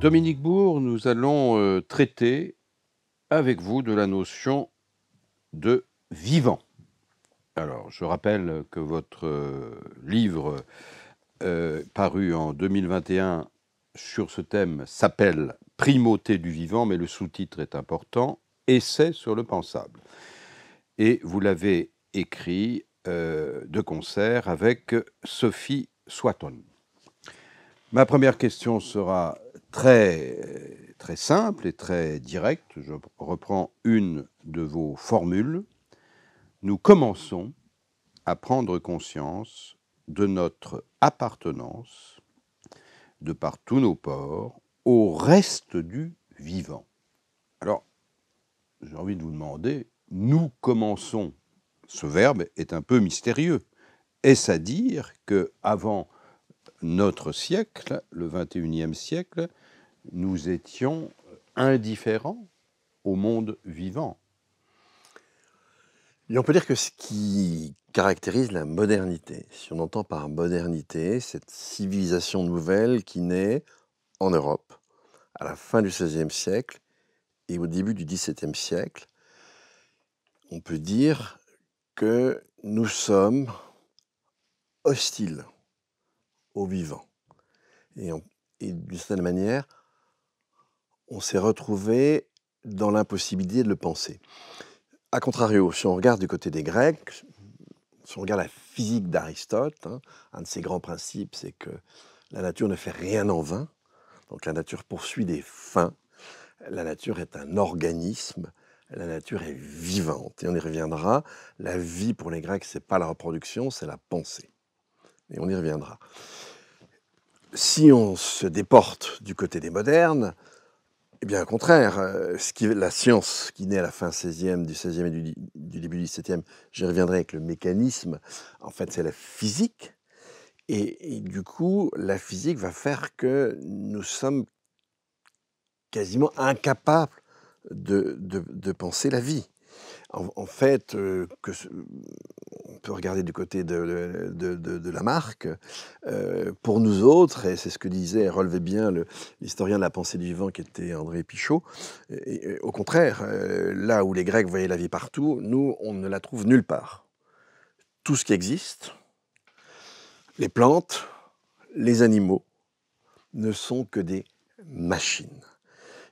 Dominique Bourg, nous allons traiter avec vous de la notion de vivant. Alors, je rappelle que votre livre paru en 2021 sur ce thème s'appelle « Primauté du vivant », mais le sous-titre est important, « Essai sur le pensable ». Et vous l'avez écrit de concert avec Sophie Swatton. Ma première question sera très simple et très directe. Je reprends une de vos formules. Nous commençons à prendre conscience de notre appartenance, de par tous nos pores, au reste du vivant. Alors, j'ai envie de vous demander, nous commençons, ce verbe est un peu mystérieux. Est-ce à dire qu'avant notre siècle, le 21e siècle, nous étions indifférents au monde vivant? Et on peut dire que ce qui caractérise la modernité, si on entend par modernité cette civilisation nouvelle qui naît en Europe à la fin du XVIe siècle et au début du XVIIe siècle, on peut dire que nous sommes hostiles au vivant. Et d'une certaine manière, on s'est retrouvé dans l'impossibilité de le penser. A contrario, si on regarde du côté des Grecs, si on regarde la physique d'Aristote, un de ses grands principes, c'est que la nature ne fait rien en vain. Donc la nature poursuit des fins. La nature est un organisme. La nature est vivante. Et on y reviendra. La vie pour les Grecs, c'est pas la reproduction, c'est la pensée. Et on y reviendra. Si on se déporte du côté des modernes, eh bien, au contraire, la science qui naît à la fin du XVIe et du début du XVIIe, j'y reviendrai avec le mécanisme, en fait, c'est la physique. Et du coup, la physique va faire que nous sommes quasiment incapables de penser la vie. En fait, on peut regarder du côté de Lamarck. Pour nous autres, et c'est ce que disait et relevait bien l'historien de la pensée du vivant qui était André Pichot, et au contraire, là où les Grecs voyaient la vie partout, nous, on ne la trouve nulle part. Tout ce qui existe, les plantes, les animaux, ne sont que des machines.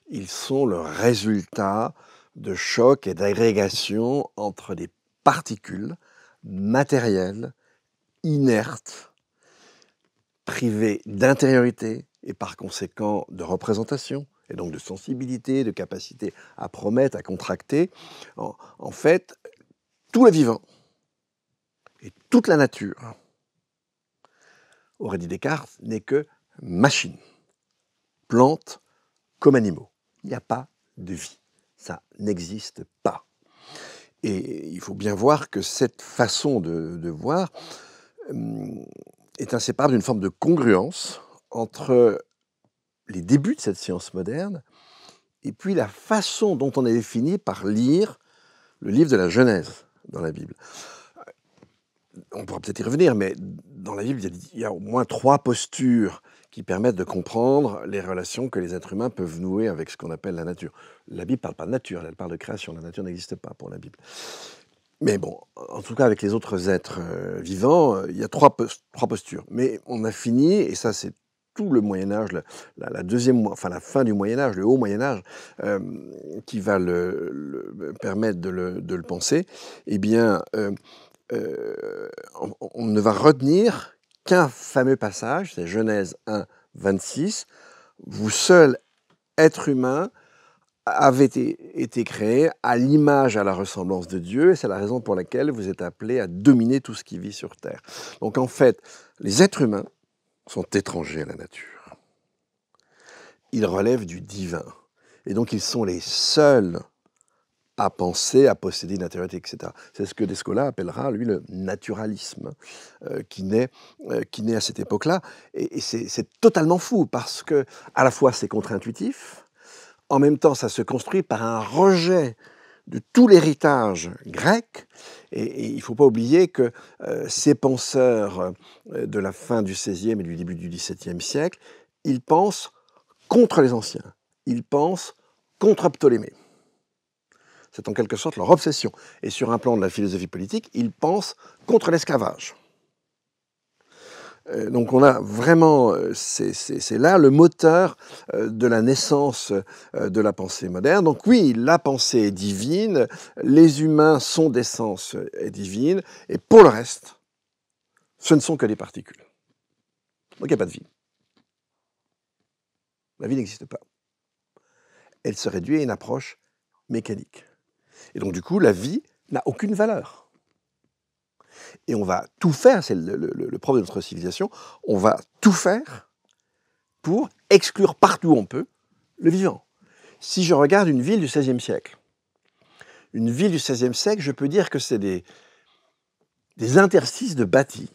Ils sont le résultat de chocs et d'agrégations entre des particules matérielles, inertes, privées d'intériorité et par conséquent de représentation, et donc de sensibilité, de capacité à promettre, à contracter. En fait, tout le vivant et toute la nature, aurait dit Descartes, n'est que machine, plante comme animaux. Il n'y a pas de vie. Ça n'existe pas. Et il faut bien voir que cette façon de voir est inséparable d'une forme de congruence entre les débuts de cette science moderne et puis la façon dont on avait fini par lire le livre de la Genèse dans la Bible. On pourra peut-être y revenir, mais dans la Bible, il y a au moins 3 postures qui permettent de comprendre les relations que les êtres humains peuvent nouer avec ce qu'on appelle la nature. La Bible ne parle pas de nature, elle parle de création. La nature n'existe pas pour la Bible. Mais bon, en tout cas, avec les autres êtres vivants, il y a 3 postures. Mais on a fini, et ça c'est tout le Moyen-Âge, la fin du Moyen-Âge, le haut Moyen-Âge, qui va permettre de le penser, eh bien, on ne va retenir qu'un fameux passage, c'est Genèse 1, 26. Vous seul, être humain, avez été créé à l'image, à la ressemblance de Dieu, et c'est la raison pour laquelle vous êtes appelés à dominer tout ce qui vit sur Terre. Donc en fait, les êtres humains sont étrangers à la nature. Ils relèvent du divin. Et donc ils sont les seuls à penser, à posséder une intériorité, etc. C'est ce que Descola appellera, lui, le naturalisme, qui naît à cette époque-là. Et c'est totalement fou, parce que à la fois c'est contre-intuitif, en même temps ça se construit par un rejet de tout l'héritage grec, et il ne faut pas oublier que ces penseurs de la fin du XVIe et du début du XVIIe siècle, ils pensent contre les anciens. Ils pensent contre Ptolémée. C'est en quelque sorte leur obsession. Et sur un plan de la philosophie politique, ils pensent contre l'esclavage. Donc on a vraiment, c'est là le moteur de la naissance de la pensée moderne. Donc oui, la pensée est divine, les humains sont d'essence divine, et pour le reste, ce ne sont que des particules. Donc il n'y a pas de vie. La vie n'existe pas. Elle se réduit à une approche mécanique. Et donc du coup, la vie n'a aucune valeur. Et on va tout faire, c'est le propre de notre civilisation, on va tout faire pour exclure partout où on peut le vivant. Si je regarde une ville du XVIe siècle, je peux dire que c'est des interstices de bâtis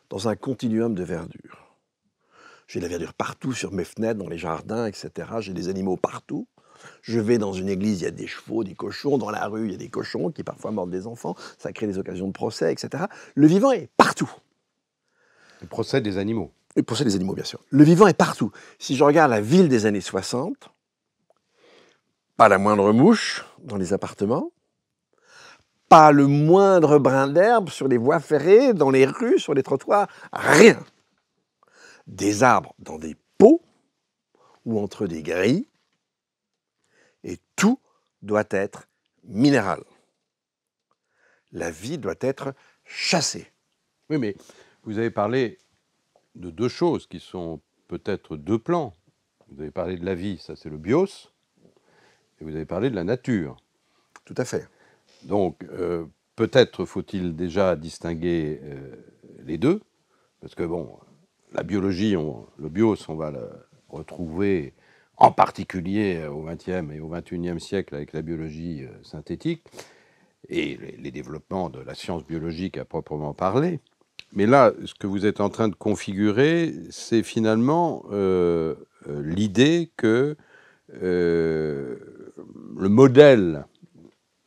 dans un continuum de verdure. J'ai de la verdure partout sur mes fenêtres, dans les jardins, etc. J'ai des animaux partout. Je vais dans une église, il y a des chevaux, des cochons. Dans la rue, il y a des cochons qui parfois mordent des enfants. Ça crée des occasions de procès, etc. Le vivant est partout. Le procès des animaux. Le procès des animaux, bien sûr. Le vivant est partout. Si je regarde la ville des années 60, pas la moindre mouche dans les appartements, pas le moindre brin d'herbe sur les voies ferrées, dans les rues, sur les trottoirs, rien. Des arbres dans des pots ou entre des grilles, et tout doit être minéral. La vie doit être chassée. Oui, mais vous avez parlé de deux choses qui sont peut-être deux plans. Vous avez parlé de la vie, ça c'est le bios, et vous avez parlé de la nature. Tout à fait. Donc, peut-être faut-il déjà distinguer les deux, parce que bon, la biologie, le bios, on va le retrouver en particulier au XXe et au XXIe siècle avec la biologie synthétique et les développements de la science biologique à proprement parler. Mais là, ce que vous êtes en train de configurer, c'est finalement l'idée que le modèle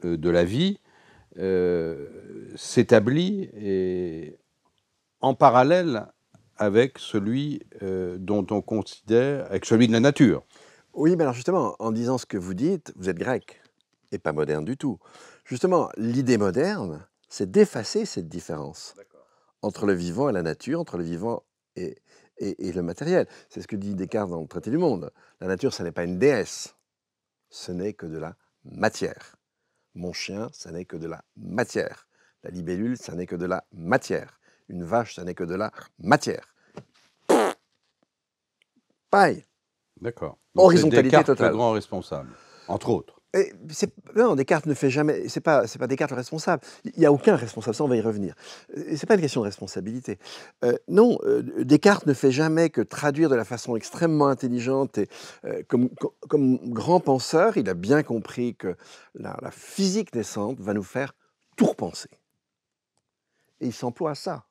de la vie s'établit en parallèle avec celui dont on considère, avec celui de la nature. Oui, mais alors justement, en disant ce que vous dites, vous êtes grec, et pas moderne du tout. Justement, l'idée moderne, c'est d'effacer cette différence entre le vivant et la nature, entre le vivant et le matériel. C'est ce que dit Descartes dans le Traité du Monde. La nature, ce n'est pas une déesse, ce n'est que de la matière. Mon chien, ça n'est que de la matière. La libellule, ça n'est que de la matière. Une vache, ça n'est que de la matière. Pareil. D'accord. Horizontalité Descartes, totale. le grand responsable, entre autres. Non, Descartes ne fait jamais. C'est pas Descartes le responsable. Il n'y a aucun responsable. Ça, on va y revenir. C'est pas une question de responsabilité. Non, Descartes ne fait jamais que traduire de la façon extrêmement intelligente et comme grand penseur, il a bien compris que la physique naissante va nous faire tout repenser. Et il s'emploie à ça.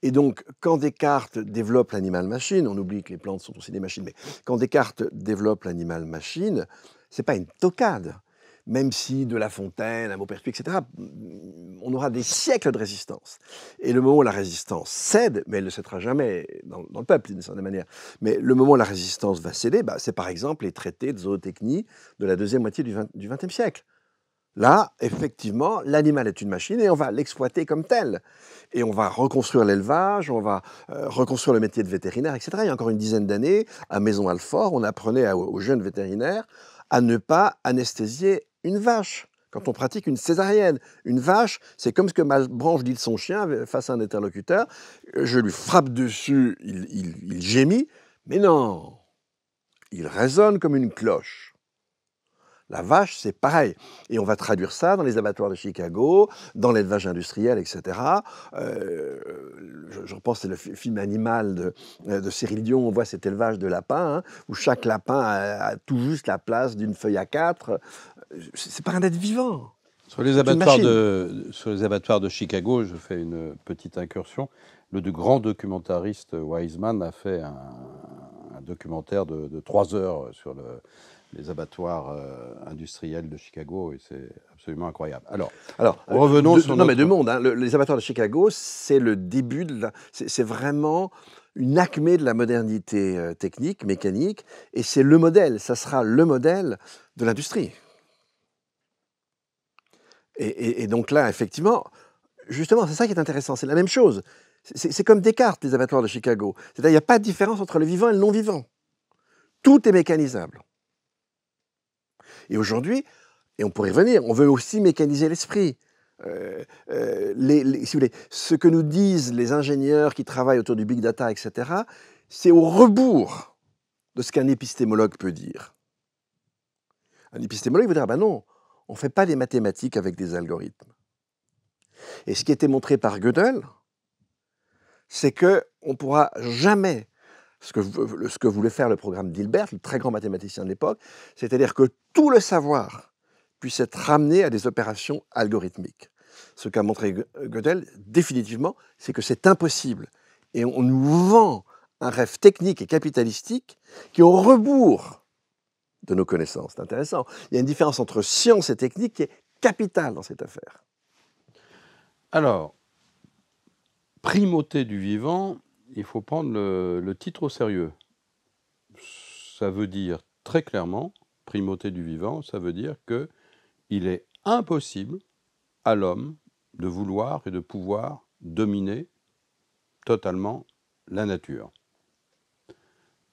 Et donc, quand Descartes développe l'animal-machine, on oublie que les plantes sont aussi des machines, mais quand Descartes développe l'animal-machine, c'est pas une toquade. Même si de La Fontaine, à Maupertuis, etc., on aura des siècles de résistance. Et le moment où la résistance cède, mais elle ne cédera jamais dans le peuple, d'une certaine manière, mais le moment où la résistance va céder, c'est par exemple les traités de zootechnie de la deuxième moitié du XXe siècle. Là, effectivement, l'animal est une machine et on va l'exploiter comme tel. Et on va reconstruire l'élevage, on va reconstruire le métier de vétérinaire, etc. Il y a encore une dizaine d'années, à Maison-Alfort, on apprenait aux jeunes vétérinaires à ne pas anesthésier une vache quand on pratique une césarienne. Une vache, c'est comme ce que Malebranche dit de son chien face à un interlocuteur. Je lui frappe dessus, il gémit, mais non, il résonne comme une cloche. La vache, c'est pareil. Et on va traduire ça dans les abattoirs de Chicago, dans l'élevage industriel, etc. Je repense, c'est le film Animal de Cyril Dion, on voit cet élevage de lapins, hein, où chaque lapin a tout juste la place d'une feuille à 4. C'est pas un être vivant. Sur les abattoirs de Chicago, je fais une petite incursion. Le grand documentariste Wiseman a fait un documentaire de 3 heures sur les abattoirs industriels de Chicago, et c'est absolument incroyable. Alors revenons sur mais de monde. Hein, les abattoirs de Chicago, c'est le début c'est vraiment une acmé de la modernité technique, mécanique, et c'est le modèle, ça sera le modèle de l'industrie. Et donc là, effectivement, justement, c'est ça qui est intéressant, c'est la même chose. C'est comme Descartes, les abattoirs de Chicago. C'est-à-dire, il n'y a pas de différence entre le vivant et le non-vivant. Tout est mécanisable. Et aujourd'hui, et on pourrait y revenir, on veut aussi mécaniser l'esprit. Si vous voulez, ce que nous disent les ingénieurs qui travaillent autour du big data, etc., c'est au rebours de ce qu'un épistémologue peut dire. Un épistémologue veut dire, ben non, on ne fait pas des mathématiques avec des algorithmes. Et ce qui était montré par Gödel, c'est qu'on ne pourra jamais, ce que voulait faire le programme d'Hilbert, le très grand mathématicien de l'époque, c'est-à-dire que tout le savoir puisse être ramené à des opérations algorithmiques. Ce qu'a montré Gödel, définitivement, c'est que c'est impossible. Et on nous vend un rêve technique et capitalistique qui est au rebours de nos connaissances. C'est intéressant. Il y a une différence entre science et technique qui est capitale dans cette affaire. Alors, primauté du vivant, il faut prendre le titre au sérieux. Ça veut dire très clairement, primauté du vivant, ça veut dire qu'il est impossible à l'homme de vouloir et de pouvoir dominer totalement la nature.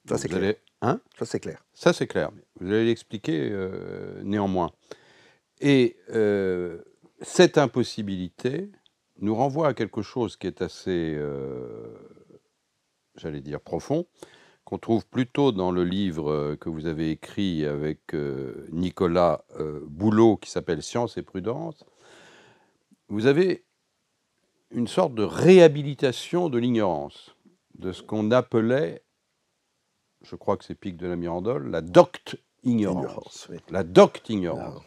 Ça, c'est clair. Hein? Ça, c'est clair. Ça, c'est clair. Vous allez l'expliquer néanmoins. Et cette impossibilité nous renvoie à quelque chose qui est assez, j'allais dire, profond, qu'on trouve plutôt dans le livre que vous avez écrit avec Nicolas Boulot, qui s'appelle « Science et prudence ». Vous avez une sorte de réhabilitation de l'ignorance, de ce qu'on appelait, je crois que c'est Pic de la Mirandole, la docte ignorance. Oui. La docte ignorance.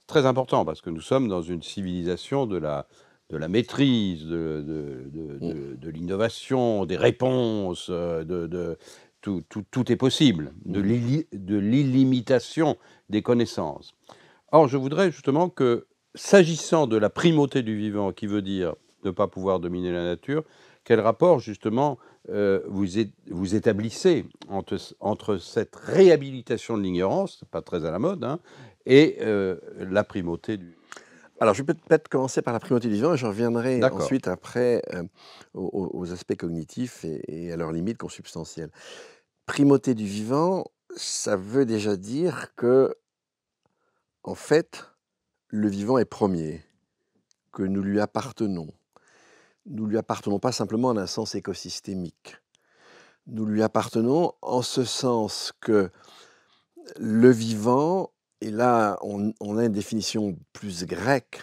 Très important, parce que nous sommes dans une civilisation de la maîtrise, de l'innovation, des réponses, tout est possible, de l'illimitation des connaissances. Or, je voudrais justement que, s'agissant de la primauté du vivant, qui veut dire ne pas pouvoir dominer la nature, quel rapport justement vous établissez entre cette réhabilitation de l'ignorance, c'est pas très à la mode, hein, et la primauté du... Alors, je vais peut-être commencer par la primauté du vivant et je reviendrai ensuite après aux aspects cognitifs et à leurs limites consubstantielles. Primauté du vivant, ça veut déjà dire que, en fait, le vivant est premier, que nous lui appartenons. Nous lui appartenons pas simplement en un sens écosystémique. Nous lui appartenons en ce sens que le vivant, et là on a une définition plus grecque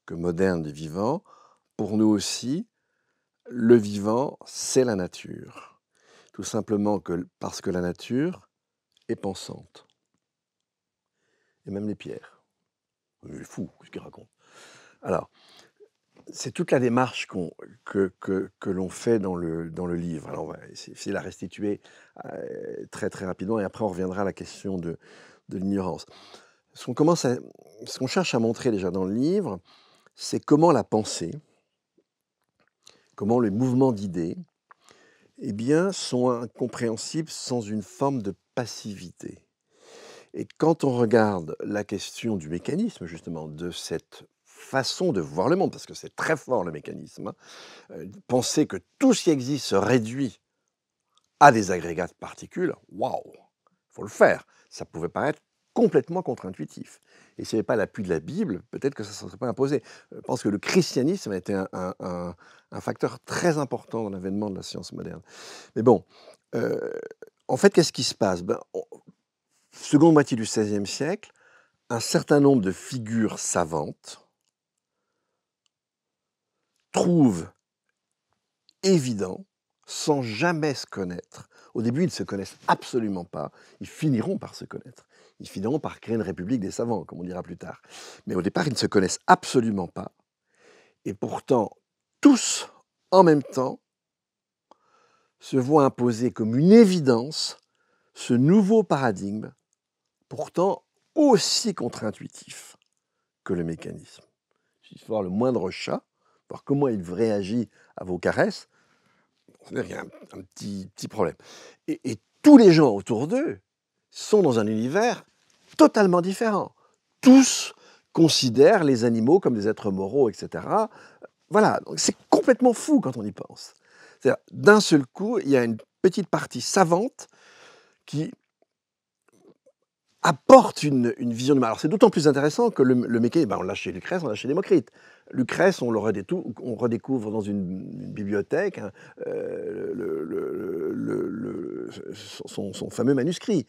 que moderne du vivant, pour nous aussi, le vivant, c'est la nature. Tout simplement parce que la nature est pensante. Et même les pierres. Il est fou, ce qu'il raconte. Alors, c'est toute la démarche que l'on fait dans le livre. Alors, on va essayer de la restituer très très rapidement, et après on reviendra à la question de l'ignorance. Ce qu'on cherche à montrer déjà dans le livre, c'est comment la pensée, comment les mouvements d'idées, eh bien, sont incompréhensibles sans une forme de passivité. Et quand on regarde la question du mécanisme, justement, de cette façon de voir le monde, parce que c'est très fort le mécanisme, penser que tout ce qui existe se réduit à des agrégats de particules, waouh, il faut le faire. Ça pouvait paraître complètement contre-intuitif. Et s'il n'y avait pas l'appui de la Bible, peut-être que ça ne serait pas imposé. Je pense que le christianisme a été un facteur très important dans l'avènement de la science moderne. Mais bon, en fait, qu'est-ce qui se passe? Seconde moitié du XVIe siècle, un certain nombre de figures savantes trouvent évident, sans jamais se connaître. Au début, ils ne se connaissent absolument pas. Ils finiront par se connaître. Ils finiront par créer une république des savants, comme on dira plus tard. Mais au départ, ils ne se connaissent absolument pas. Et pourtant, tous, en même temps, se voient imposer comme une évidence ce nouveau paradigme, pourtant aussi contre-intuitif que le mécanisme. Il suffit de voir le moindre chat, voir comment il réagit à vos caresses. C'est-à-dire qu'il y a un petit problème. Et tous les gens autour d'eux sont dans un univers totalement différent. Tous considèrent les animaux comme des êtres moraux, etc. Voilà, donc c'est complètement fou quand on y pense. C'est-à-dire, d'un seul coup, il y a une petite partie savante qui apporte une vision du mal. Alors c'est d'autant plus intéressant que le mécanisme, on l'a chez Lucrèce, on l'a chez Démocrite. Lucrèce, on redécouvre dans une bibliothèque hein, son fameux manuscrit.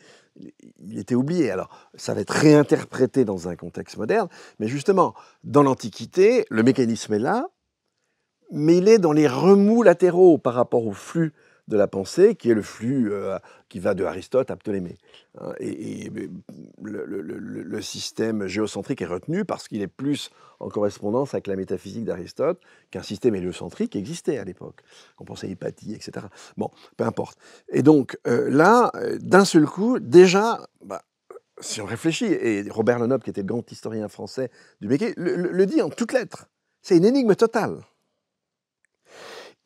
Il était oublié. Alors ça va être réinterprété dans un contexte moderne, mais justement, dans l'Antiquité, le mécanisme est là, mais il est dans les remous latéraux par rapport au flux de la pensée, qui est le flux qui va de Aristote à Ptolémée. Et le système géocentrique est retenu parce qu'il est plus en correspondance avec la métaphysique d'Aristote qu'un système héliocentrique qui existait à l'époque. On pensait à Hypatie, etc. Bon, peu importe. Et donc là, d'un seul coup, déjà, si on réfléchit, et Robert Lenoble, qui était le grand historien français du métier, le dit en toutes lettres. C'est une énigme totale.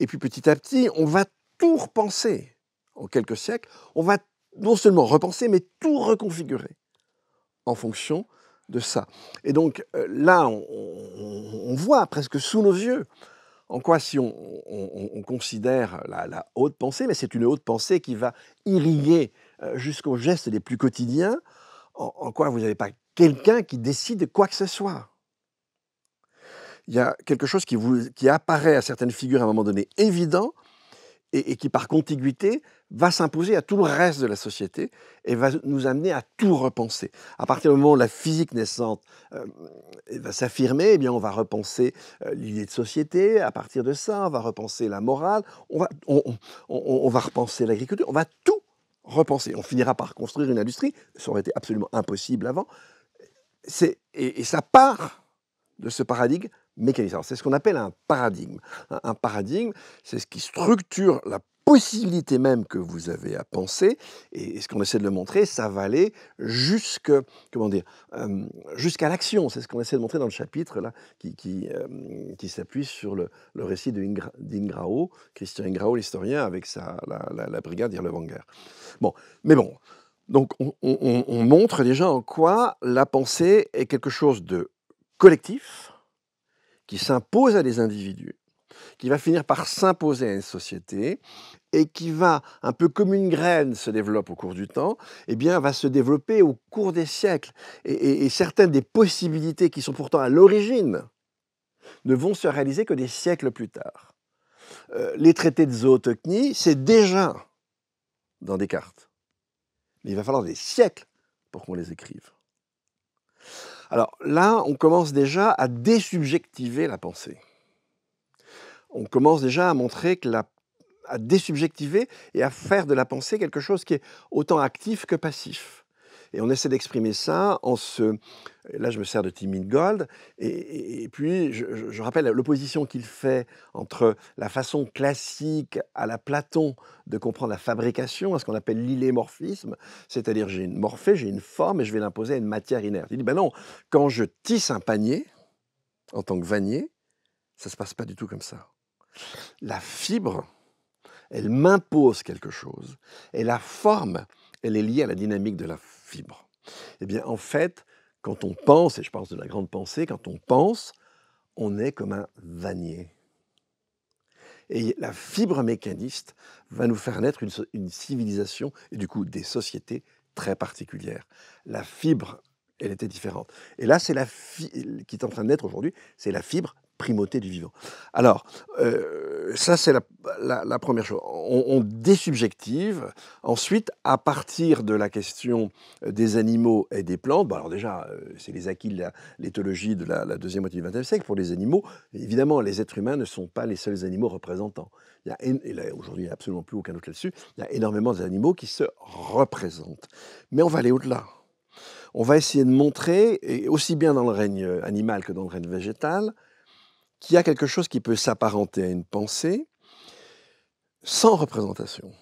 Et puis petit à petit, on va tout repenser en quelques siècles. On va non seulement repenser, mais tout reconfigurer en fonction de ça. Et donc là, on voit presque sous nos yeux en quoi si on considère la haute pensée, mais c'est une haute pensée qui va irriguer jusqu'aux gestes les plus quotidiens, en quoi vous n'avez pas quelqu'un qui décide quoi que ce soit. Il y a quelque chose qui apparaît à certaines figures à un moment donné évident et qui, par contiguïté, va s'imposer à tout le reste de la société et va nous amener à tout repenser. À partir du moment où la physique naissante va s'affirmer, eh bien, on va repenser l'idée de société. À partir de ça, on va repenser la morale, on va repenser l'agriculture, on va tout repenser. On finira par construire une industrie, ça aurait été absolument impossible avant. Et ça part de ce paradigme mécanisme. C'est ce qu'on appelle un paradigme. Un paradigme, c'est ce qui structure la possibilité même que vous avez à penser, et ce qu'on essaie de le montrer, ça va aller jusqu'à l'action. C'est ce qu'on essaie de montrer dans le chapitre là, qui s'appuie sur le récit d'Ingrao, Christian Ingrao, l'historien, avec la brigade d'Irlewanger. Bon, mais bon, donc on montre déjà en quoi la pensée est quelque chose de collectif, qui s'impose à des individus, qui va finir par s'imposer à une société, et qui va, un peu comme une graine se développe au cours du temps, eh bien, va se développer au cours des siècles. Et certaines des possibilités qui sont pourtant à l'origine ne vont se réaliser que des siècles plus tard. Les traités de zootechnie, c'est déjà dans Descartes. Mais il va falloir des siècles pour qu'on les écrive. Alors là, on commence déjà à désubjectiver la pensée. On commence déjà à montrer à désubjectiver et à faire de la pensée quelque chose qui est autant actif que passif. Et on essaie d'exprimer ça là je me sers de Tim Ingold, et puis je rappelle l'opposition qu'il fait entre la façon classique à la Platon de comprendre la fabrication, à ce qu'on appelle l'illémorphisme, c'est-à-dire j'ai une morphée, j'ai une forme et je vais l'imposer à une matière inerte. Il dit ben non, quand je tisse un panier, en tant que vannier, ça ne se passe pas du tout comme ça. La fibre, elle m'impose quelque chose, et la forme, elle est liée à la dynamique de la fibre. Eh bien, en fait, quand on pense, et je pense de la grande pensée, quand on pense, on est comme un vannier. Et la fibre mécaniste va nous faire naître une civilisation, et du coup des sociétés très particulières. La fibre, elle était différente. Et là, c'est qui est en train de naître aujourd'hui, c'est la fibre primauté du vivant. Alors, ça c'est la première chose. On désubjective. Ensuite, à partir de la question des animaux et des plantes, alors déjà, c'est les acquis de l'éthologie de la deuxième moitié du XXe siècle pour les animaux. Évidemment, les êtres humains ne sont pas les seuls animaux représentants. Et là, aujourd'hui, il n'y a absolument plus aucun doute là-dessus. Il y a énormément d'animaux qui se représentent. Mais on va aller au-delà. On va essayer de montrer, et aussi bien dans le règne animal que dans le règne végétal, qu'il y a quelque chose qui peut s'apparenter à une pensée sans représentation.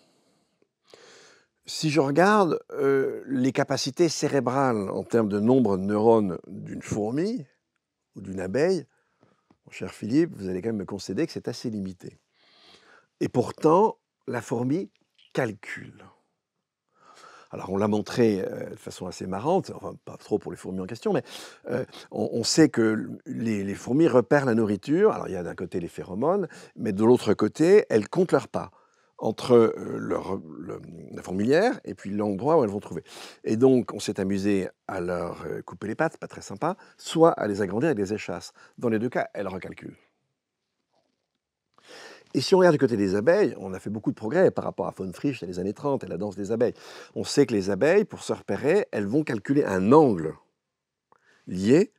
Si je regarde les capacités cérébrales en termes de nombre de neurones d'une fourmi ou d'une abeille, mon cher Philippe, vous allez quand même me concéder que c'est assez limité. Et pourtant, la fourmi calcule. Alors, on l'a montré de façon assez marrante, enfin, pas trop pour les fourmis en question, mais on sait que les fourmis repèrent la nourriture. Alors, il y a d'un côté les phéromones, mais de l'autre côté, elles comptent leurs pas entre la fourmilière et puis l'endroit où elles vont trouver. Et donc, on s'est amusé à leur couper les pattes, pas très sympa, soit à les agrandir avec des échasses. Dans les deux cas, elles recalculent. Et si on regarde du côté des abeilles, on a fait beaucoup de progrès par rapport à von Frisch dans les années 30 et la danse des abeilles. On sait que les abeilles, pour se repérer, elles vont calculer un angle lié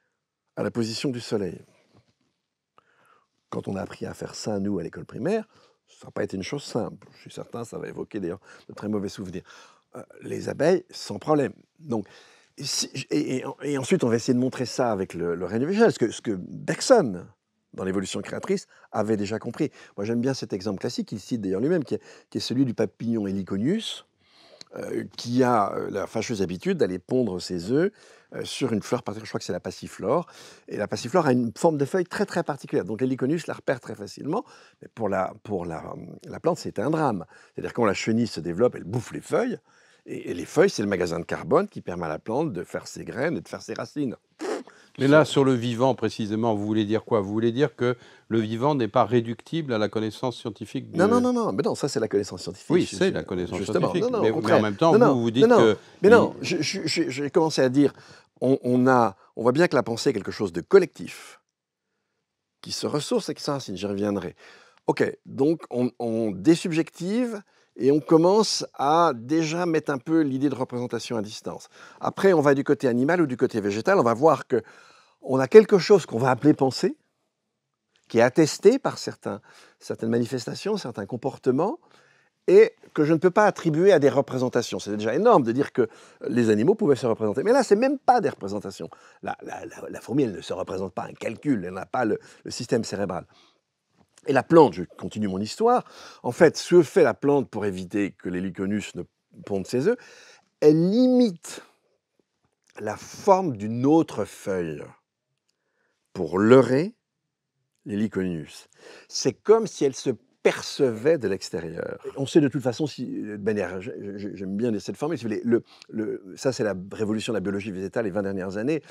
à la position du soleil. Quand on a appris à faire ça, nous, à l'école primaire, ça n'a pas été une chose simple. Je suis certain, ça va évoquer d'ailleurs de très mauvais souvenirs. Les abeilles, sans problème. Donc, et ensuite, on va essayer de montrer ça avec le règne végétal, ce que Bergson, dans l'évolution créatrice, avait déjà compris. Moi, j'aime bien cet exemple classique, qu'il cite d'ailleurs lui-même, qui est celui du papillon Heliconius, qui a la fâcheuse habitude d'aller pondre ses œufs sur une fleur particulière, je crois que c'est la passiflore, et la passiflore a une forme de feuille très très particulière, donc l'Heliconius la repère très facilement, mais pour la plante, c'est un drame. C'est-à-dire quand la chenille se développe, elle bouffe les feuilles, et les feuilles, c'est le magasin de carbone qui permet à la plante de faire ses graines et de faire ses racines. Mais là, sur le vivant, précisément, vous voulez dire quoi? Vous voulez dire que le vivant n'est pas réductible à la connaissance scientifique Non, mais non, ça c'est la connaissance scientifique. Oui, c'est la connaissance justement. scientifique. Non, mais, au contraire. mais en même temps, vous dites que... Mais non, j'ai commencé à dire, on voit bien que la pensée est quelque chose de collectif, qui se ressource et qui s'enracine, j'y reviendrai. Ok, donc on désubjective et on commence à déjà mettre un peu l'idée de représentation à distance. Après, on va du côté animal ou du côté végétal, on va voir que on a quelque chose qu'on va appeler pensée, qui est attesté par certaines manifestations, certains comportements, et que je ne peux pas attribuer à des représentations. C'est déjà énorme de dire que les animaux pouvaient se représenter. Mais là, ce n'est même pas des représentations. La fourmi, elle ne se représente pas un calcul, elle n'a pas le système cérébral. Et la plante, je continue mon histoire, en fait, ce que fait la plante pour éviter que l'Heliconius ne ponde ses œufs, elle imite la forme d'une autre feuille pour leurrer l'Heliconius. C'est comme si elle se percevait de l'extérieur. On sait de toute façon, j'aime bien cette formule, si vous voulez, ça c'est la révolution de la biologie végétale les 20 dernières années,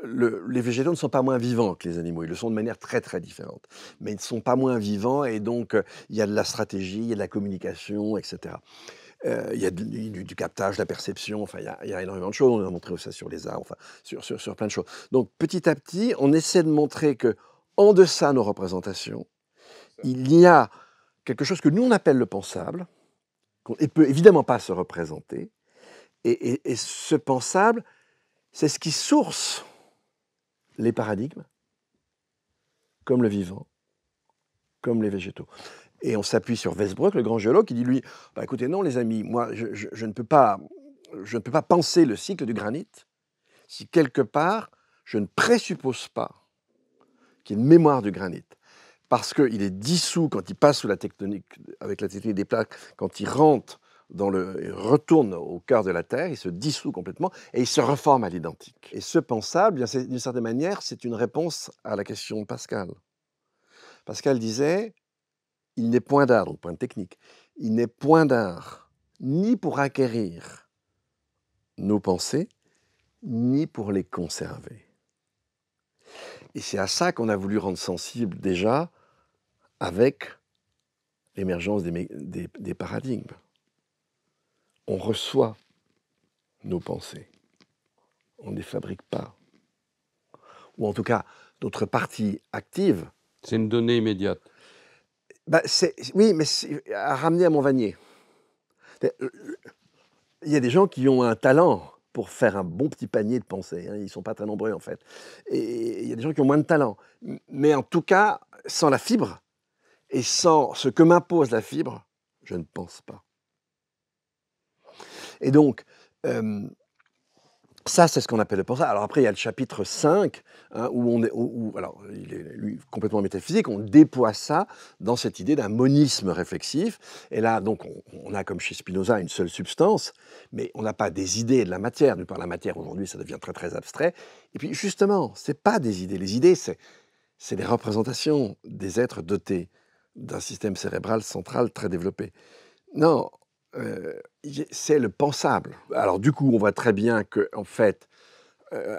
les végétaux ne sont pas moins vivants que les animaux, ils le sont de manière très très différente. Mais ils ne sont pas moins vivants et donc il y a de la stratégie, il y a de la communication, etc. Il y a du captage, de la perception, enfin il y a énormément de choses, on a montré ça sur les arbres, enfin sur plein de choses. Donc petit à petit, on essaie de montrer que en deçà de nos représentations, il y a quelque chose que nous on appelle le pensable, qu'on ne peut évidemment pas se représenter, et ce pensable, c'est ce qui source les paradigmes, comme le vivant, comme les végétaux. Et on s'appuie sur Westbrook, le grand géologue, qui dit lui, bah, écoutez, non les amis, moi je ne peux pas penser le cycle du granit si quelque part je ne présuppose pas qu'il y ait une mémoire du granit. Parce qu'il est dissous quand il passe sous la tectonique, avec la tectonique des plaques, quand il rentre il retourne au cœur de la Terre, il se dissout complètement et il se reforme à l'identique. Et ce pensable, bien, d'une certaine manière, c'est une réponse à la question de Pascal. Pascal disait, il n'est point d'art, donc point de technique, il n'est point d'art ni pour acquérir nos pensées, ni pour les conserver. Et c'est à ça qu'on a voulu rendre sensible déjà avec l'émergence des paradigmes. On reçoit nos pensées, on ne les fabrique pas. Ou en tout cas, notre partie active... C'est une donnée immédiate. Oui, mais à ramener à Montvanier. Il y a des gens qui ont un talent pour faire un bon petit panier de pensées. Ils ne sont pas très nombreux, en fait. Et il y a des gens qui ont moins de talent. Mais en tout cas, sans la fibre, et sans ce que m'impose la fibre, je ne pense pas. Et donc, ça, c'est ce qu'on appelle le pensable. Alors après, il y a le chapitre 5, alors, il est lui, complètement métaphysique, on déploie ça dans cette idée d'un monisme réflexif. Et là, donc, on a, comme chez Spinoza, une seule substance, mais on n'a pas des idées et de la matière. D'une part, la matière, aujourd'hui, ça devient très, très abstrait. Et puis, justement, ce n'est pas des idées. Les idées, c'est des représentations des êtres dotés d'un système cérébral central très développé. Non, c'est le pensable. Alors du coup, on voit très bien qu'en fait,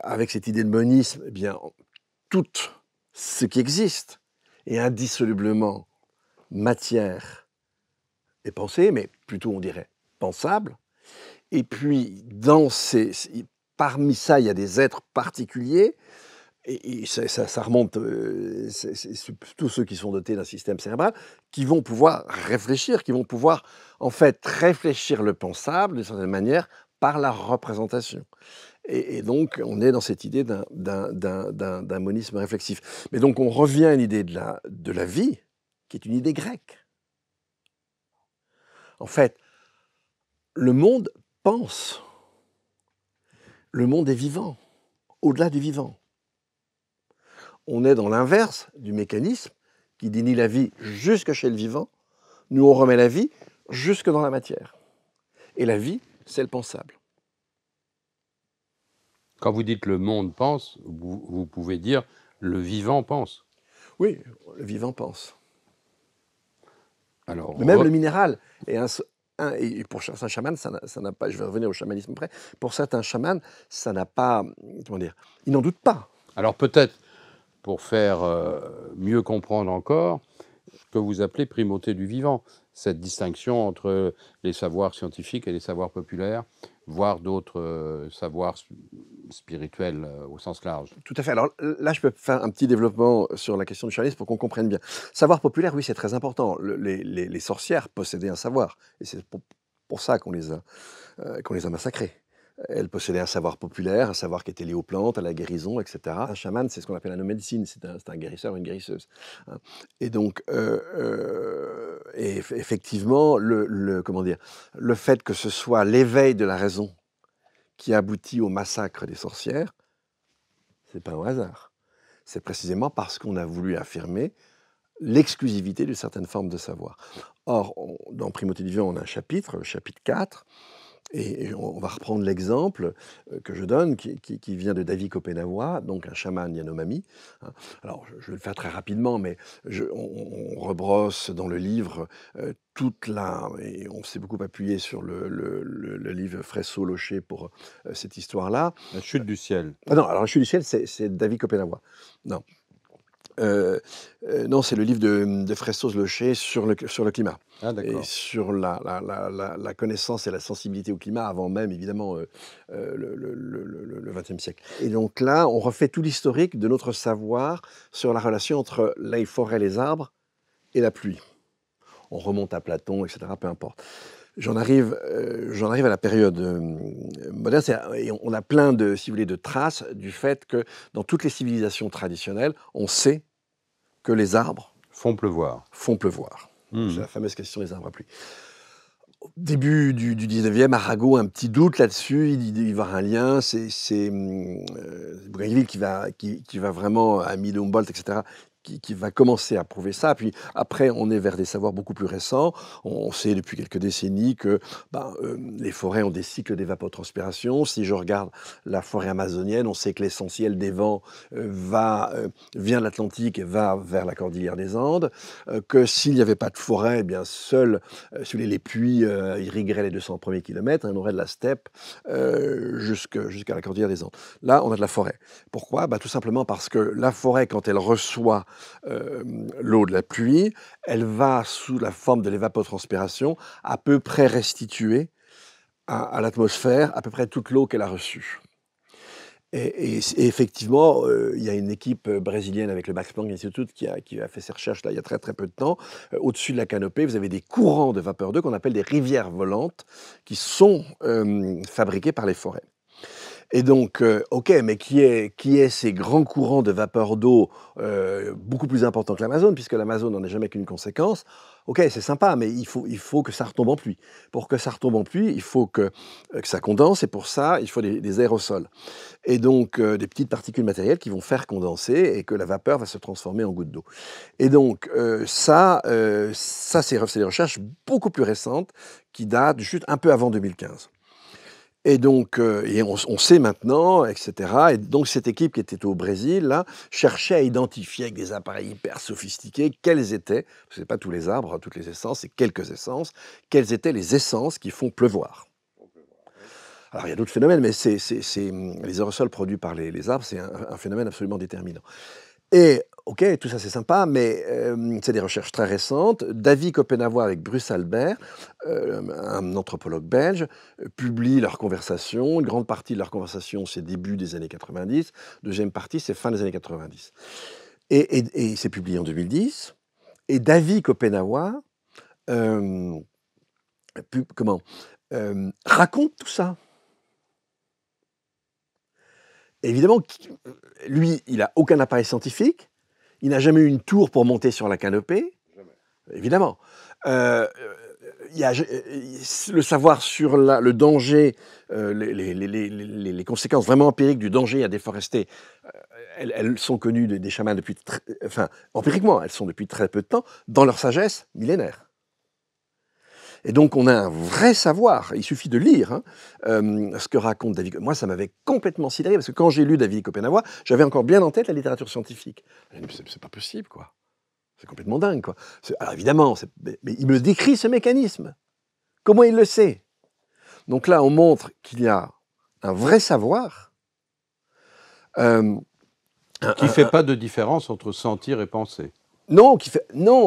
avec cette idée de monisme, eh bien, tout ce qui existe est indissolublement matière et pensée, mais plutôt on dirait pensable. Et puis, parmi ça, il y a des êtres particuliers, et ça remonte, c'est tous ceux qui sont dotés d'un système cérébral, qui vont pouvoir réfléchir, qui vont pouvoir en fait réfléchir le pensable d'une certaine manière par la représentation. Et donc, on est dans cette idée d'un monisme réflexif. Mais donc, on revient à une idée de la vie, qui est une idée grecque. En fait, le monde pense. Le monde est vivant, au-delà du vivant. On est dans l'inverse du mécanisme qui dénie la vie jusque chez le vivant. Nous, on remet la vie jusque dans la matière. Et la vie, c'est le pensable. Quand vous dites le monde pense, vous pouvez dire le vivant pense. Oui, le vivant pense. Alors, Mais même le minéral est et pour certains chamans, ça n'a pas, je vais revenir au chamanisme après, pour certains chamans, ça n'a pas, comment dire, ils n'en doutent pas. alors peut-être, pour faire mieux comprendre encore, ce que vous appelez primauté du vivant, cette distinction entre les savoirs scientifiques et les savoirs populaires, voire d'autres savoirs spirituels au sens large. Tout à fait. Alors là, je peux faire un petit développement sur la question du chamanisme pour qu'on comprenne bien. Savoir populaire, oui, c'est très important. Les sorcières possédaient un savoir, et c'est pour ça qu'on les a massacrées. Elles possédaient un savoir populaire, un savoir qui était lié aux plantes, à la guérison, etc. Un chaman, c'est ce qu'on appelle un homme-médecine, c'est un guérisseur ou une guérisseuse. Hein. Et donc, effectivement, comment dire, le fait que ce soit l'éveil de la raison qui aboutit au massacre des sorcières, c'est pas un hasard. C'est précisément parce qu'on a voulu affirmer l'exclusivité d'une certaine forme de savoir. Or, dans Primauté du vivant, on a un chapitre, le chapitre 4, et on va reprendre l'exemple que je donne, qui vient de David Kopenawa, donc un chaman Yanomami. Hein. Alors, je vais le faire très rapidement, mais on rebrosse dans le livre et on s'est beaucoup appuyé sur le livre Fresso-Locher pour cette histoire-là. La chute du ciel. Ah non, alors la chute du ciel, c'est David Kopenawa. Non. Non, c'est le livre de Fresso-Locher sur le climat. Ah, Et d'accord. sur la connaissance et la sensibilité au climat avant même, évidemment, le XXe siècle. Et donc là, on refait tout l'historique de notre savoir sur la relation entre les forêts, les arbres et la pluie. On remonte à Platon, etc., peu importe. J'en arrive à la période moderne, et on a plein de, si vous voulez, de traces du fait que dans toutes les civilisations traditionnelles, on sait que les arbres Font pleuvoir. font pleuvoir. Mmh. C'est la fameuse question des arbres à pluie. Au début du 19e, Arago a un petit doute là-dessus, il dit il va y avoir un lien, c'est Bougainville qui va vraiment, ami de Humboldt, etc., qui va commencer à prouver ça. Puis après, on est vers des savoirs beaucoup plus récents. On sait depuis quelques décennies que les forêts ont des cycles d'évapotranspiration. Si je regarde la forêt amazonienne, on sait que l'essentiel des vents vient de l'Atlantique et va vers la cordillère des Andes. Que s'il n'y avait pas de forêt, eh bien seuls les pluies irrigueraient les 200 premiers kilomètres. On aurait de la steppe jusqu'à la cordillère des Andes. Là, on a de la forêt. Pourquoi ? Tout simplement parce que la forêt, quand elle reçoit l'eau de la pluie, elle va, sous la forme de l'évapotranspiration, à peu près restituer à l'atmosphère à peu près toute l'eau qu'elle a reçue. Et effectivement, il y a une équipe brésilienne avec le Max Planck Institute qui a fait ces recherches là il y a très très peu de temps. Au-dessus de la canopée, vous avez des courants de vapeur d'eau qu'on appelle des rivières volantes qui sont fabriquées par les forêts. Et donc, ok, mais qui est ces grands courants de vapeur d'eau beaucoup plus importants que l'Amazone, puisque l'Amazone n'en est jamais qu'une conséquence. Ok, c'est sympa, mais il faut que ça retombe en pluie. Pour que ça retombe en pluie, il faut que ça condense, et pour ça, il faut des aérosols. Et donc, des petites particules matérielles qui vont faire condenser et que la vapeur va se transformer en gouttes d'eau. Et donc, ça c'est des recherches beaucoup plus récentes qui datent juste un peu avant 2015. Et donc, on sait maintenant, etc. Et donc, cette équipe qui était au Brésil, là, cherchait à identifier avec des appareils hyper sophistiqués quels étaient, ce n'est pas tous les arbres, toutes les essences, c'est quelques essences, quelles étaient les essences qui font pleuvoir. Alors, il y a d'autres phénomènes, mais les aérosols produits par les arbres, c'est un phénomène absolument déterminant. Et, ok, tout ça c'est sympa, mais c'est des recherches très récentes. Davy Copenhaver avec Bruce Albert, un anthropologue belge, publie leur conversation. Une grande partie de leur conversation, c'est début des années 90. Deuxième partie, c'est fin des années 90. Et c'est publié en 2010. Et Davy Copenhaver raconte tout ça. Évidemment, lui, il n'a aucun appareil scientifique. Il n'a jamais eu une tour pour monter sur la canopée. Jamais. Évidemment. Le savoir sur le danger, les conséquences vraiment empiriques du danger à déforester, elles sont connues des chamans depuis empiriquement, elles sont depuis très peu de temps, dans leur sagesse millénaire. Et donc, on a un vrai savoir. Il suffit de lire ce que raconte Davy. Moi, ça m'avait complètement sidéré, parce que quand j'ai lu Davy Copenhaver, j'avais encore bien en tête la littérature scientifique. C'est pas possible, quoi. C'est complètement dingue, quoi. Alors, évidemment, mais il me décrit ce mécanisme. Comment il le sait? Donc là, on montre qu'il y a un vrai savoir. Qui ne fait pas de différence entre sentir et penser. Non,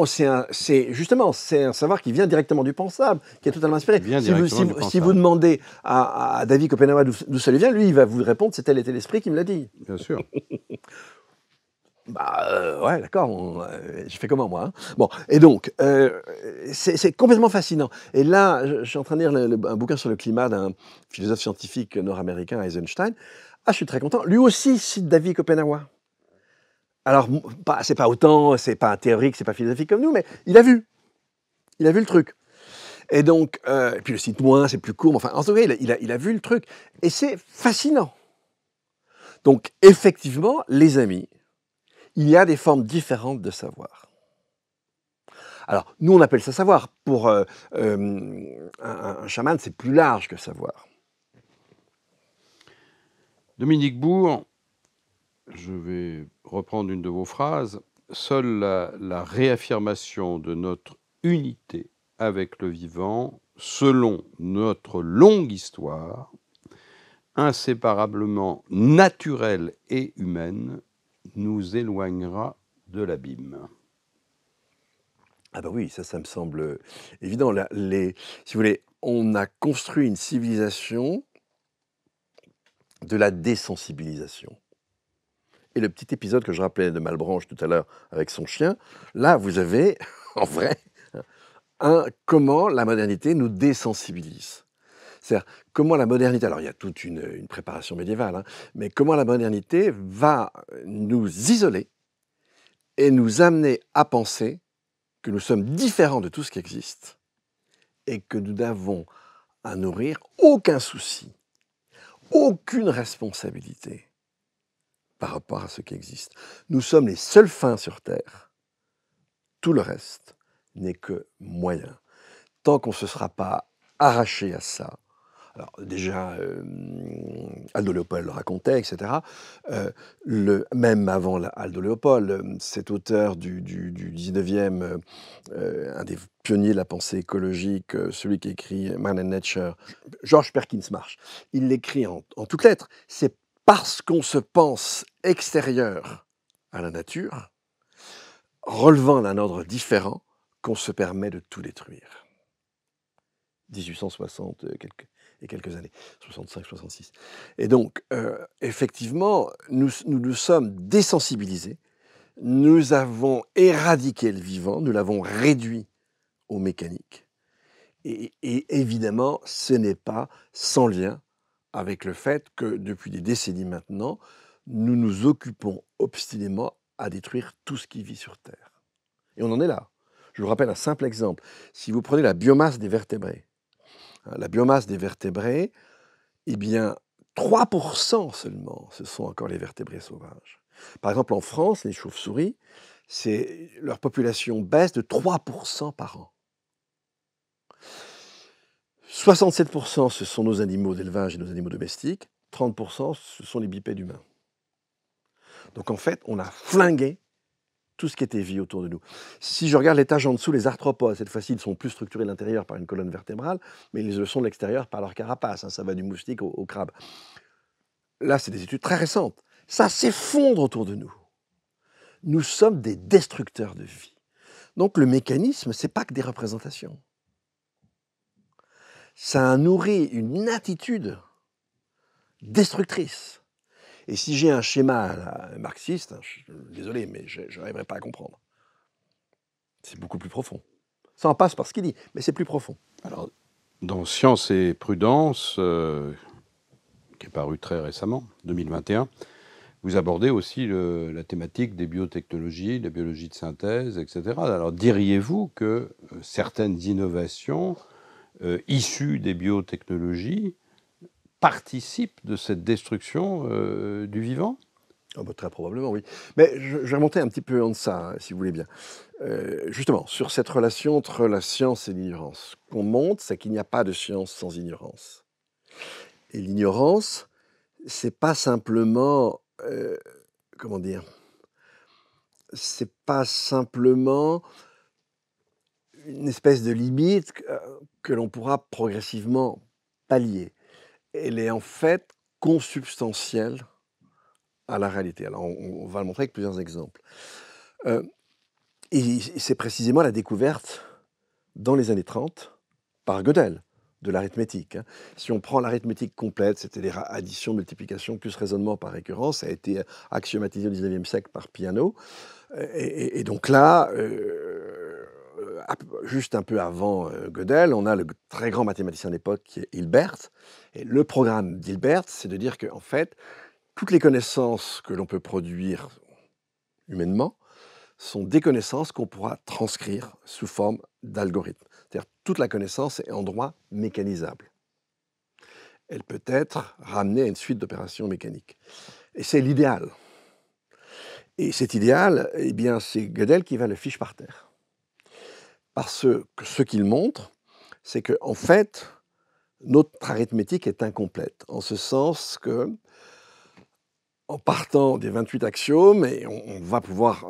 c'est justement, c'est un savoir qui vient directement du pensable, qui est totalement inspiré. Si vous demandez à Davy Copenhaver d'où ça lui vient, lui, il va vous répondre, c'est tel et tel esprit qui me l'a dit. Bien sûr. Ouais, d'accord, j'ai fait comment, moi, hein. Bon, et donc, c'est complètement fascinant. Et là, je suis en train de lire un bouquin sur le climat d'un philosophe scientifique nord-américain, Eisenstein. Ah, je suis très content. Lui aussi cite Davy Copenhaver. Alors, c'est pas autant, c'est pas théorique, c'est pas philosophique comme nous, mais il a vu. Il a vu le truc. Et donc, et puis le cite moins, c'est plus court, mais enfin, en tout cas, il a vu le truc. Et c'est fascinant. Donc, effectivement, les amis, il y a des formes différentes de savoir. Alors, nous, on appelle ça savoir. Pour un chaman, c'est plus large que savoir. Dominique Bourg, je vais reprendre une de vos phrases. Seule la réaffirmation de notre unité avec le vivant, selon notre longue histoire, inséparablement naturelle et humaine, nous éloignera de l'abîme. Ah bah oui, ça me semble évident. Si vous voulez, on a construit une civilisation de la désensibilisation. Et le petit épisode que je rappelais de Malebranche tout à l'heure avec son chien, là, vous avez, en vrai, comment la modernité nous désensibilise. C'est-à-dire, comment la modernité, alors il y a toute une préparation médiévale, mais comment la modernité va nous isoler et nous amener à penser que nous sommes différents de tout ce qui existe et que nous n'avons à nourrir aucun souci, aucune responsabilité par rapport à ce qui existe. Nous sommes les seuls fins sur Terre. Tout le reste n'est que moyen. Tant qu'on ne se sera pas arraché à ça, alors déjà, Aldo Leopold le racontait, etc. Même avant Aldo Leopold, cet auteur du 19e, un des pionniers de la pensée écologique, celui qui écrit Man and Nature, George Perkins Marsh, il l'écrit en toutes lettres. C'est parce qu'on se pense extérieur à la nature, relevant d'un ordre différent, qu'on se permet de tout détruire. 1860, quelques années, 65-66. Et donc, effectivement, nous sommes désensibilisés, nous avons éradiqué le vivant, nous l'avons réduit au mécanique. Et évidemment, ce n'est pas sans lien avec le fait que, depuis des décennies maintenant, nous nous occupons obstinément à détruire tout ce qui vit sur Terre. Et on en est là. Je vous rappelle un simple exemple. Si vous prenez la biomasse des vertébrés, eh bien, 3% seulement, ce sont encore les vertébrés sauvages. Par exemple, en France, les chauves-souris, leur population baisse de 3% par an. 67% ce sont nos animaux d'élevage et nos animaux domestiques, 30% ce sont les bipèdes humains. Donc en fait, on a flingué tout ce qui était vie autour de nous. Si je regarde l'étage en dessous, les arthropodes, cette fois-ci, ils sont plus structurés de l'intérieur par une colonne vertébrale, mais ils le sont de l'extérieur par leur carapace. Hein, ça va du moustique au crabe. Là, c'est des études très récentes. Ça s'effondre autour de nous. Nous sommes des destructeurs de vie. Donc le mécanisme, ce n'est pas que des représentations. Ça nourrit une attitude destructrice. Et si j'ai un schéma marxiste, je suis désolé, mais je n'arriverai pas à comprendre. C'est beaucoup plus profond. Ça en passe par ce qu'il dit, mais c'est plus profond. Alors, dans Science et Prudence, qui est paru très récemment, 2021, vous abordez aussi la thématique des biotechnologies, la biologie de synthèse, etc. Alors, diriez-vous que certaines innovations issues des biotechnologies participent de cette destruction du vivant? Oh bah, très probablement, oui. Mais je vais remonter un petit peu en deçà, hein, si vous voulez bien. Justement, sur cette relation entre la science et l'ignorance. Ce qu'on montre, c'est qu'il n'y a pas de science sans ignorance. Et l'ignorance, c'est pas simplement, comment dire, c'est pas simplement une espèce de limite que l'on pourra progressivement pallier. Elle est en fait consubstantielle à la réalité. Alors on va le montrer avec plusieurs exemples. Et c'est précisément la découverte dans les années 30 par Gödel de l'arithmétique. Hein. Si on prend l'arithmétique complète, c'est-à-dire addition, multiplication, plus raisonnement par récurrence, ça a été axiomatisé au XIXe siècle par Peano. Et donc là, juste un peu avant Gödel, on a le très grand mathématicien de l'époque qui est Hilbert. Et le programme d'Hilbert, c'est de dire qu'en fait, toutes les connaissances que l'on peut produire humainement sont des connaissances qu'on pourra transcrire sous forme d'algorithmes. C'est-à-dire toute la connaissance est en droit mécanisable. Elle peut être ramenée à une suite d'opérations mécaniques. Et c'est l'idéal. Et cet idéal, eh bien, c'est Gödel qui va le fiche par terre. Parce que ce qu'il montre, c'est qu'en fait, notre arithmétique est incomplète, en ce sens que, en partant des 28 axiomes, et on va pouvoir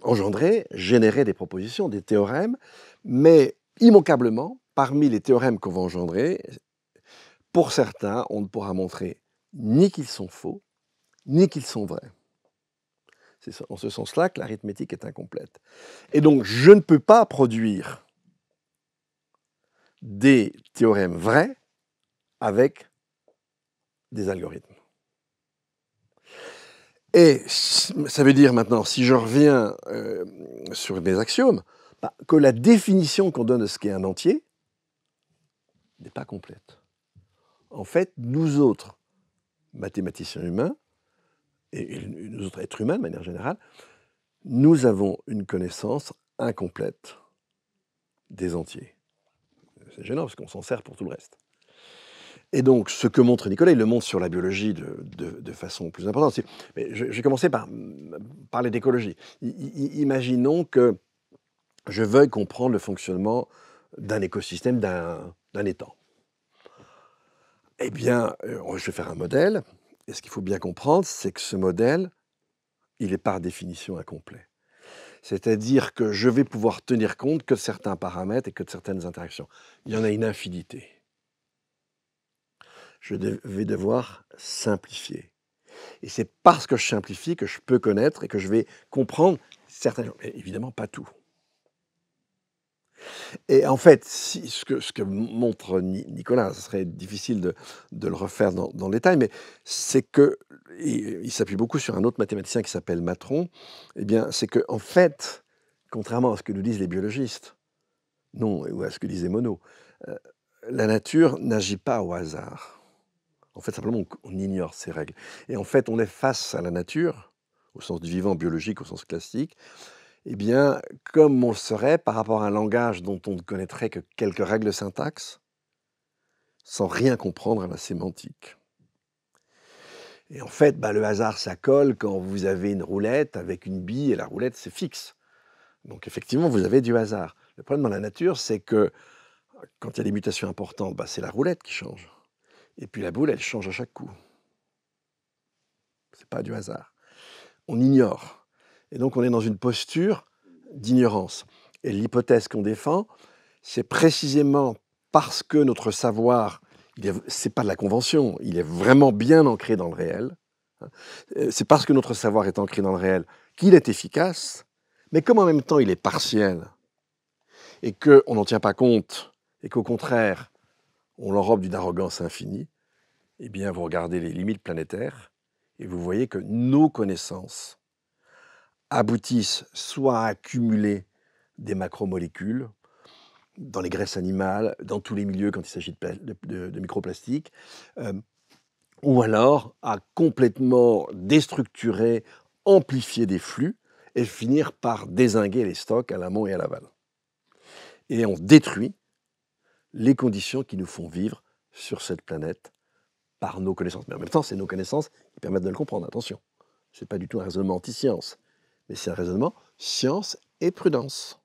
engendrer, générer des propositions, des théorèmes, mais immanquablement, parmi les théorèmes qu'on va engendrer, pour certains, on ne pourra montrer ni qu'ils sont faux, ni qu'ils sont vrais. C'est en ce sens-là que l'arithmétique est incomplète. Et donc, je ne peux pas produire des théorèmes vrais avec des algorithmes. Et ça veut dire maintenant, si je reviens sur mes axiomes, que la définition qu'on donne de ce qu'est un entier n'est pas complète. En fait, nous autres, mathématiciens humains, et nous autres êtres humains de manière générale, nous avons une connaissance incomplète des entiers. C'est gênant parce qu'on s'en sert pour tout le reste. Et donc, ce que montre Nicolas, il le montre sur la biologie de façon plus importante. Mais je vais commencer par parler d'écologie. Imaginons que je veuille comprendre le fonctionnement d'un écosystème, d'un étang. Eh bien, je vais faire un modèle. Et ce qu'il faut bien comprendre, c'est que ce modèle, il est par définition incomplet. C'est-à-dire que je vais pouvoir tenir compte que de certains paramètres et que de certaines interactions. Il y en a une infinité. Je vais devoir simplifier. Et c'est parce que je simplifie que je peux connaître et que je vais comprendre certaines choses. Mais évidemment, pas tout. Et en fait, ce que montre Nicolas, ce serait difficile de le refaire dans le détail, mais c'est qu'il s'appuie beaucoup sur un autre mathématicien qui s'appelle Matron, eh bien, c'est qu'en fait, contrairement à ce que nous disent les biologistes, non, ou à ce que disait Monod, la nature n'agit pas au hasard. En fait, simplement, on ignore ses règles. Et en fait, on est face à la nature, au sens du vivant biologique, au sens classique, eh bien, comme on le serait par rapport à un langage dont on ne connaîtrait que quelques règles de syntaxe, sans rien comprendre à la sémantique. Et en fait, le hasard, ça colle quand vous avez une roulette avec une bille, et la roulette, c'est fixe. Donc effectivement, vous avez du hasard. Le problème dans la nature, c'est que quand il y a des mutations importantes, c'est la roulette qui change. Et puis la boule, elle change à chaque coup. C'est pas du hasard. On ignore. Et donc on est dans une posture d'ignorance. Et l'hypothèse qu'on défend, c'est précisément parce que notre savoir, c'est pas de la convention, il est vraiment bien ancré dans le réel. C'est parce que notre savoir est ancré dans le réel qu'il est efficace, mais comme en même temps il est partiel, et qu'on n'en tient pas compte, et qu'au contraire, on l'enrobe d'une arrogance infinie, eh bien vous regardez les limites planétaires, et vous voyez que nos connaissances aboutissent soit à accumuler des macromolécules dans les graisses animales, dans tous les milieux quand il s'agit de microplastiques, ou alors à complètement déstructurer, amplifier des flux et finir par dézinguer les stocks à l'amont et à l'aval. Et on détruit les conditions qui nous font vivre sur cette planète par nos connaissances. Mais en même temps, c'est nos connaissances qui permettent de le comprendre. Attention, ce n'est pas du tout un raisonnement anti-science, mais c'est un raisonnement science et prudence.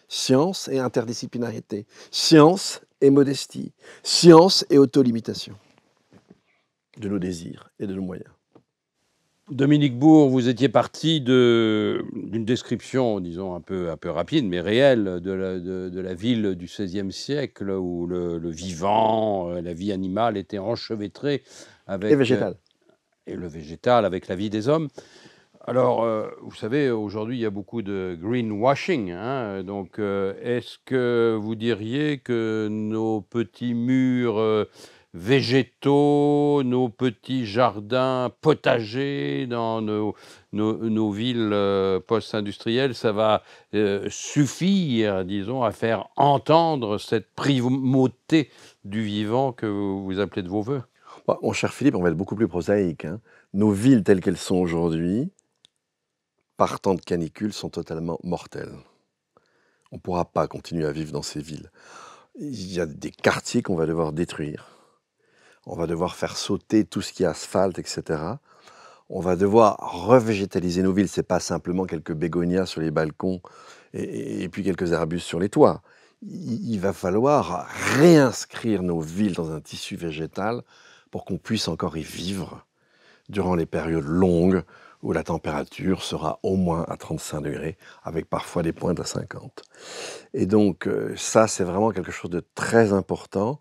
Science et interdisciplinarité. Science et modestie. Science et autolimitation de nos désirs et de nos moyens. Dominique Bourg, vous étiez parti d'une description, disons, un peu rapide, mais réelle, de la ville du XVIe siècle, où le vivant, la vie animale était enchevêtrée avec... Et végétal. Et le végétal avec la vie des hommes. Alors, vous savez, aujourd'hui, il y a beaucoup de greenwashing. Donc, est-ce que vous diriez que nos petits murs végétaux, nos petits jardins potagers dans nos villes post-industrielles, ça va suffire, disons, à faire entendre cette primauté du vivant que vous appelez de vos voeux? Mon cher Philippe, on va être beaucoup plus prosaïque. Nos villes telles qu'elles sont aujourd'hui, par temps de canicule, sont totalement mortelles. On ne pourra pas continuer à vivre dans ces villes. Il y a des quartiers qu'on va devoir détruire. On va devoir faire sauter tout ce qui est asphalte, etc. On va devoir revégétaliser nos villes. Ce n'est pas simplement quelques bégonias sur les balcons et puis quelques arbustes sur les toits. Il va falloir réinscrire nos villes dans un tissu végétal pour qu'on puisse encore y vivre durant les périodes longues où la température sera au moins à 35 degrés, avec parfois des pointes à 50. Et donc ça, c'est vraiment quelque chose de très important.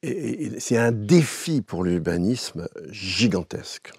Et c'est un défi pour l'urbanisme gigantesque.